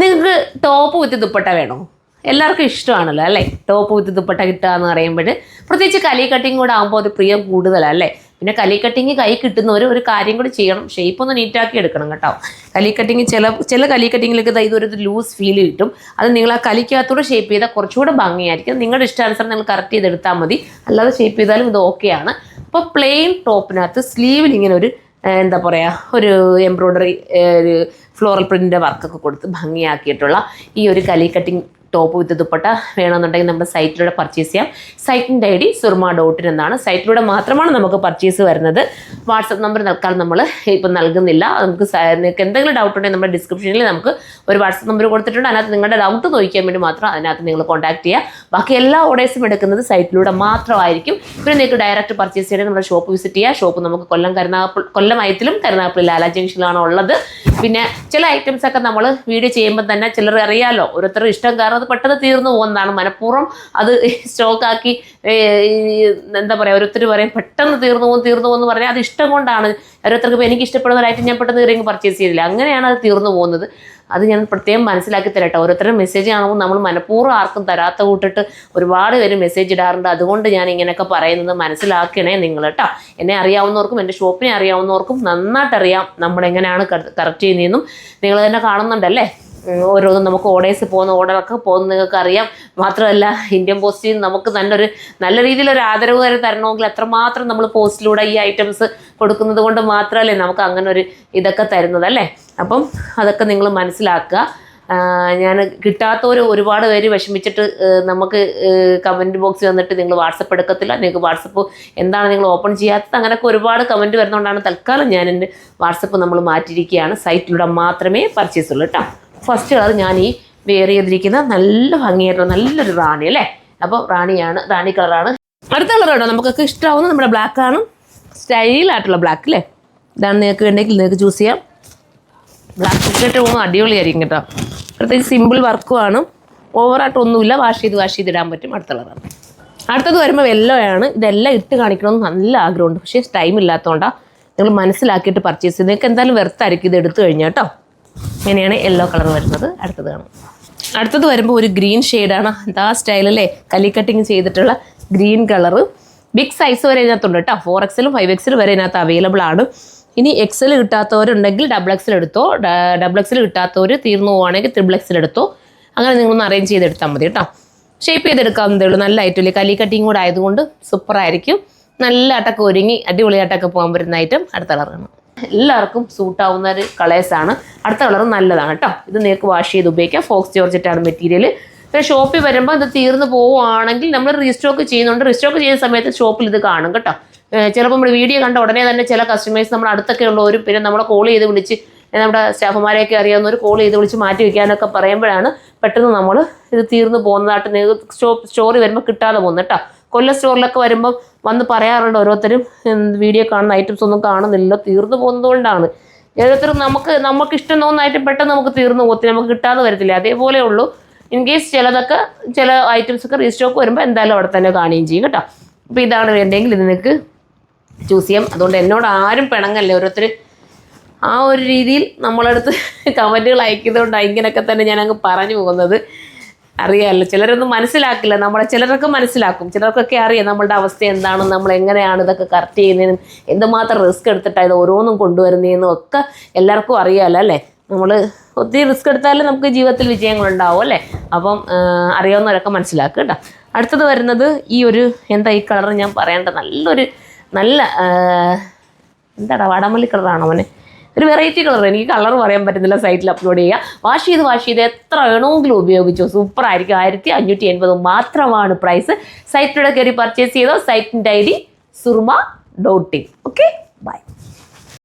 നിങ്ങൾക്ക് ടോപ്പ് വിത്ത് ദുപ്പട്ട വേണോ? എല്ലാവർക്കും ഇഷ്ടമാണല്ലോ അല്ലേ, ടോപ്പ് വിത്ത് ദുപ്പട്ട കിട്ടുക എന്ന് പറയുമ്പോൾ. പ്രത്യേകിച്ച് കലി കട്ടിങ് കൂടെ ആകുമ്പോൾ അത് പ്രിയം കൂടുതലാണ് അല്ലേ. പിന്നെ കലി കട്ടിങ് കൈ കിട്ടുന്നവർ ഒരു കാര്യം കൂടി ചെയ്യണം, ഷേപ്പ് ഒന്ന് നീറ്റാക്കി എടുക്കണം കേട്ടോ. കലി കട്ടിങ് ചില കലി കട്ടിങ്ങിലേക്ക് ഇതൊരു ലൂസ് ഫീൽ കിട്ടും. അത് നിങ്ങൾ ആ കലിക്കകത്തൂടെ ഷേപ്പ് ചെയ്താൽ കുറച്ചുകൂടെ ഭംഗിയായിരിക്കും. നിങ്ങളുടെ ഇഷ്ടാനുസരണം നിങ്ങൾ കറക്റ്റ് ചെയ്തെടുത്താൽ മതി, അല്ലാതെ ഷേപ്പ് ചെയ്താലും ഇത് ഓക്കെയാണ്. അപ്പോൾ പ്ലെയിൻ ടോപ്പിനകത്ത് സ്ലീവിൽ ഇങ്ങനെ ഒരു എന്താ പറയുക, ഒരു എംബ്രോയ്ഡറി ഒരു ഫ്ലോറൽ പ്രിൻറ്റിൻ്റെ വർക്കൊക്കെ കൊടുത്ത് ഭംഗിയാക്കിയിട്ടുള്ള ഈ ഒരു കലി കട്ടിങ് ടോപ്പ് വിത്ത് ദുപ്പട്ട വേണമെന്നുണ്ടെങ്കിൽ നമ്മുടെ സൈറ്റിലൂടെ പർച്ചേസ് ചെയ്യാം. സൈറ്റിൻ്റെ ID surma.in എന്നാണ്. സൈറ്റിലൂടെ മാത്രമാണ് നമുക്ക് പർച്ചേസ് വരുന്നത്. വാട്സപ്പ് നമ്പർ തൽക്കാലം നമ്മൾ ഇപ്പം നൽകുന്നില്ല. നിങ്ങൾക്ക് എന്തെങ്കിലും ഡൗട്ട് ഉണ്ടെങ്കിൽ നമ്മുടെ ഡിസ്ക്രിപ്ഷനിൽ നമുക്ക് ഒരു വാട്സപ്പ് നമ്പർ കൊടുത്തിട്ടുണ്ട്. അതിനകത്ത് നിങ്ങളുടെ ഡൗട്ട് ചോദിക്കാൻ വേണ്ടി മാത്രം അതിനകത്ത് നിങ്ങൾ കോൺടാക്ട് ചെയ്യുക. ബാക്കി എല്ലാ ഓർഡേഴ്സും എടുക്കുന്നത് സൈറ്റിലൂടെ മാത്രമായിരിക്കും. പിന്നെ നിങ്ങൾക്ക് ഡയറക്റ്റ് പർച്ചേസ് ചെയ്യണമെങ്കിൽ നമ്മുടെ ഷോപ്പ് വിസിറ്റ് ചെയ്യുക. ഷോപ്പ് നമുക്ക് കൊല്ലം ഐറ്റിലും കരുനാഗപ്പള്ളി ലാല ജംഗ്ഷനിലാണ് ഉള്ളത്. പിന്നെ ചില ഐറ്റംസൊക്കെ നമ്മൾ വീഡിയോ ചെയ്യുമ്പോൾ തന്നെ ചിലർ അറിയാമല്ലോ, ഓരോരുത്തരുടെ ഇഷ്ടം കാരണം അത് പെട്ടെന്ന് തീർന്നു പോകുന്നതാണ്. മനഃപൂർവ്വം അത് സ്റ്റോക്കാക്കി എന്താ പറയുക, ഓരോരുത്തർ പറയും പെട്ടെന്ന് തീർന്നു പോകുമെന്ന് പറഞ്ഞാൽ അത് ഇഷ്ടം കൊണ്ടാണ്. ഓരോരുത്തർക്ക് ഇപ്പോൾ എനിക്ക് ഇഷ്ടപ്പെടുന്ന ഒരു ഐറ്റം ഞാൻ പെട്ടെന്ന് കയറി പർച്ചേസ് ചെയ്തില്ല, അങ്ങനെയാണ് അത് തീർന്നു പോകുന്നത്. അത് ഞാൻ പ്രത്യേകം മനസ്സിലാക്കി തരട്ടെ. ഓരോരുത്തരുടെ മെസ്സേജ് കാണുമ്പോൾ നമ്മൾ മനഃപൂർവ്വം ആർക്കും തരാത്ത കൂട്ടിട്ട് ഒരുപാട് പേര് മെസ്സേജ് ഇടാറുണ്ട്. അതുകൊണ്ട് ഞാൻ ഇങ്ങനെയൊക്കെ പറയുന്നത് മനസ്സിലാക്കണേ നിങ്ങൾ കേട്ടോ. എന്നെ അറിയാവുന്നവർക്കും എൻ്റെ ഷോപ്പിനെ അറിയാവുന്നവർക്കും നന്നായിട്ടറിയാം നമ്മളെങ്ങനെയാണ് കറക്റ്റ് ചെയ്യുന്നതെന്നും. നിങ്ങൾ തന്നെ കാണുന്നുണ്ടല്ലേ, ഓരോന്നും നമുക്ക് ഓർഡറൊക്കെ പോകുന്നത് നിങ്ങൾക്ക് അറിയാം. മാത്രമല്ല ഇന്ത്യൻ പോസ്റ്റിൽ നമുക്ക് നല്ല രീതിയിലൊരു ആദരവ് വരെ തരണമെങ്കിൽ എത്രമാത്രം നമ്മൾ പോസ്റ്റിലൂടെ ഈ ഐറ്റംസ് കൊടുക്കുന്നത് കൊണ്ട് മാത്രമല്ലേ നമുക്ക് അങ്ങനെ ഒരു ഇതൊക്കെ തരുന്നത് അല്ലേ. അപ്പം അതൊക്കെ നിങ്ങൾ മനസ്സിലാക്കുക. ഞാൻ കിട്ടാത്തവർ ഒരുപാട് പേര് വിഷമിച്ചിട്ട് നമുക്ക് കമൻറ്റ് ബോക്സിൽ വന്നിട്ട് നിങ്ങൾ വാട്സപ്പ് എടുക്കത്തില്ല, നിങ്ങൾക്ക് വാട്സപ്പ് എന്താണ് നിങ്ങൾ ഓപ്പൺ ചെയ്യാത്തത്, അങ്ങനെയൊക്കെ ഒരുപാട് കമൻറ്റ് വരുന്നതുകൊണ്ടാണ് തൽക്കാലം ഞാൻ എൻ്റെ വാട്സപ്പ് നമ്മൾ മാറ്റിയിരിക്കുകയാണ്. സൈറ്റിലൂടെ മാത്രമേ പർച്ചേസ് ഉള്ളൂ കേട്ടോ. ഫസ്റ്റ് കളർ ഞാൻ ഈ വെയർ ചെയ്തിരിക്കുന്ന നല്ല ഭംഗിയായിട്ടുള്ള നല്ലൊരു റാണി അല്ലേ. അപ്പോൾ റാണി കളറാണ്. അടുത്ത കളർ കേട്ടോ നമുക്കൊക്കെ ഇഷ്ടമാവുന്നത് നമ്മുടെ ബ്ലാക്കാണ്, സ്റ്റൈലായിട്ടുള്ള ബ്ലാക്ക് അല്ലേ. ഇതാണ് നിങ്ങൾക്ക് വേണ്ടെങ്കിൽ നിങ്ങൾക്ക് ചൂസ് ചെയ്യാം. ബ്ലാക്ക് ഇട്ടിട്ട് പോകുമ്പോൾ അടിപൊളിയായിരിക്കും കേട്ടോ. പ്രത്യേകിച്ച് സിമ്പിൾ വർക്കുമാണ്, ഓവറായിട്ടൊന്നുമില്ല, വാഷ് ചെയ്തിടാൻ പറ്റും. അടുത്ത കളറാണ്. അടുത്തത് വരുമ്പോൾ യെല്ലോ ആണ്. ഇതെല്ലാം ഇട്ട് കാണിക്കണമെന്ന് നല്ല ആഗ്രഹമുണ്ട്, പക്ഷേ ടൈം ഇല്ലാത്തതുകൊണ്ടാണ്. നിങ്ങൾ മനസ്സിലാക്കിയിട്ട് പർച്ചേസ് ചെയ്ത് നിങ്ങൾക്ക് എന്തായാലും വെറുത്തായിരിക്കും ഇത് എടുത്തു കഴിഞ്ഞാൽ കേട്ടോ. ഇങ്ങനെയാണ് യെല്ലോ കളർ വരുന്നത്. അടുത്തത് വരുമ്പോൾ ഒരു ഗ്രീൻ ഷെയ്ഡാണ്. എന്താ സ്റ്റൈലല്ലേ, കലി കട്ടിങ് ചെയ്തിട്ടുള്ള ഗ്രീൻ കളറ്. ബിഗ് സൈസ് വരെ ഇതിനകത്തുണ്ട് കേട്ടോ. 4XL 5XL വരെ ഇതിനകത്ത് അവൈലബിൾ ആണ്. ഇനി XL കിട്ടാത്തവരുണ്ടെങ്കിൽ XXL എടുത്തോ. XXL കിട്ടാത്തവർ തീർന്നു പോവുകയാണെങ്കിൽ XXL എടുത്തോ. അങ്ങനെ നിങ്ങളൊന്ന് അറേഞ്ച് ചെയ്തെടുത്താൽ മതി കേട്ടോ. ഷേപ്പ് ചെയ്തെടുക്കാവുന്നതേ ഉള്ളൂ. നല്ല ഐറ്റം കലി കട്ടിങ് കൂടെ ആയതുകൊണ്ട് സൂപ്പറായിരിക്കും. നല്ല ആട്ടൊക്കെ ഒരുങ്ങി അടിപൊളിയായിട്ടൊക്കെ പോകാൻ പറ്റുന്ന ഐറ്റം അടുത്ത കളറാണ്. എല്ലാവർക്കും സൂട്ടാവുന്ന ഒരു കളേഴ്സാണ്. അടുത്ത കളർ നല്ലതാണ് കേട്ടോ. ഇത് നിങ്ങൾക്ക് വാഷ് ചെയ്ത് ഉപയോഗിക്കാം. ഫോക്സ് ജോർജറ്റാണ് മെറ്റീരിയൽ. പിന്നെ ഷോപ്പിൽ വരുമ്പോൾ ഇത് തീർന്നു പോവുകയാണെങ്കിൽ നമ്മൾ റീസ്റ്റോക്ക് ചെയ്യുന്നുണ്ട്. റീസ്റ്റോക്ക് ചെയ്യുന്ന സമയത്ത് ഷോപ്പിൽ ഇത് കാണും കേട്ടോ. ചിലപ്പോൾ നമ്മൾ വീഡിയോ കണ്ട ഉടനെ തന്നെ ചില കസ്റ്റമേഴ്സ് നമ്മുടെ അടുത്തൊക്കെ ഉള്ളവരും പിന്നെ നമ്മളെ കോൾ ചെയ്ത് വിളിച്ച് നമ്മുടെ സ്റ്റാഫുമാരെയൊക്കെ അറിയാവുന്നവർ കോൾ ചെയ്ത് വിളിച്ച് മാറ്റി വയ്ക്കാനൊക്കെ പറയുമ്പോഴാണ് പെട്ടെന്ന് നമ്മൾ ഇത് തീർന്നു പോകുന്നതായിട്ട് നിങ്ങൾക്ക് സ്റ്റോറി വരുമ്പോൾ കിട്ടാതെ പോകുന്നത് കേട്ടോ. കൊല്ലം സ്റ്റോറിലൊക്കെ വരുമ്പം വന്ന് പറയാറുണ്ട് ഓരോരുത്തരും വീഡിയോ കാണുന്ന ഐറ്റംസ് ഒന്നും കാണുന്നില്ല, തീർന്നു പോകുന്നതുകൊണ്ടാണ്. ഓരോരുത്തരും നമുക്ക് ഇഷ്ടം തോന്നുന്ന ഐറ്റം പെട്ടെന്ന് നമുക്ക് തീർന്നു പോകത്തില്ല, നമുക്ക് കിട്ടാതെ വരത്തില്ല. അതേപോലെ ഉള്ളൂ. ഇൻ കേസ് ചില ഐറ്റംസൊക്കെ റീസ്റ്റോക്ക് വരുമ്പോൾ എന്തായാലും അവിടെ തന്നെ കാണുകയും ചെയ്യും കേട്ടോ. അപ്പോൾ ഇതാണ് വേണ്ടെങ്കിൽ ഇത് നിങ്ങൾക്ക് ചൂസ് ചെയ്യാം. അതുകൊണ്ട് എന്നോട് ആരും പിണങ്ങല്ലേ. ഓരോരുത്തർ ആ ഒരു രീതിയിൽ നമ്മളടുത്ത് കമൻറ്റുകൾ അയക്കുന്നതുകൊണ്ടാണ് ഇങ്ങനെയൊക്കെ തന്നെ ഞാനങ്ങ് പറഞ്ഞു പോകുന്നത്. അറിയാമല്ലോ, ചിലരൊന്നും മനസ്സിലാക്കില്ല. ചിലരൊക്കെ മനസ്സിലാക്കും, ചിലർക്കൊക്കെ അറിയാം നമ്മളുടെ അവസ്ഥ എന്താണെന്ന്, നമ്മൾ എങ്ങനെയാണ് ഇതൊക്കെ കറക്റ്റ് ചെയ്യുന്നതിനും എന്തുമാത്രം റിസ്ക് എടുത്തിട്ടാണ് ഇത് ഓരോന്നും കൊണ്ടുവരുന്നതെന്നും ഒക്കെ എല്ലാവർക്കും അറിയാമല്ലോ അല്ലേ. നമ്മൾ ഒത്തിരി റിസ്ക് എടുത്താലേ നമുക്ക് ജീവിതത്തിൽ വിജയങ്ങളുണ്ടാവും അല്ലേ. അപ്പം അറിയാവുന്നവരൊക്കെ മനസ്സിലാക്കുക കേട്ടോ. അടുത്തത് വരുന്നത് ഈ കളർ ഞാൻ പറയേണ്ട നല്ല എന്താടാ വടമല്ലി കളറാണോ അവനെ, ഒരു വെറൈറ്റി കളർ. എനിക്ക് കളർ പറയാൻ പറ്റുന്നില്ല. സൈറ്റിൽ അപ്ലോഡ് ചെയ്യുക. വാഷ് ചെയ്ത് എത്ര വേണമെങ്കിലും ഉപയോഗിച്ചോ, സൂപ്പറായിരിക്കും. 1580 മാത്രമാണ് പ്രൈസ്. സൈറ്റിലൂടെ കയറി പർച്ചേസ് ചെയ്തോ. സൈറ്റിൻ്റെ ID surma.in. Okay, by.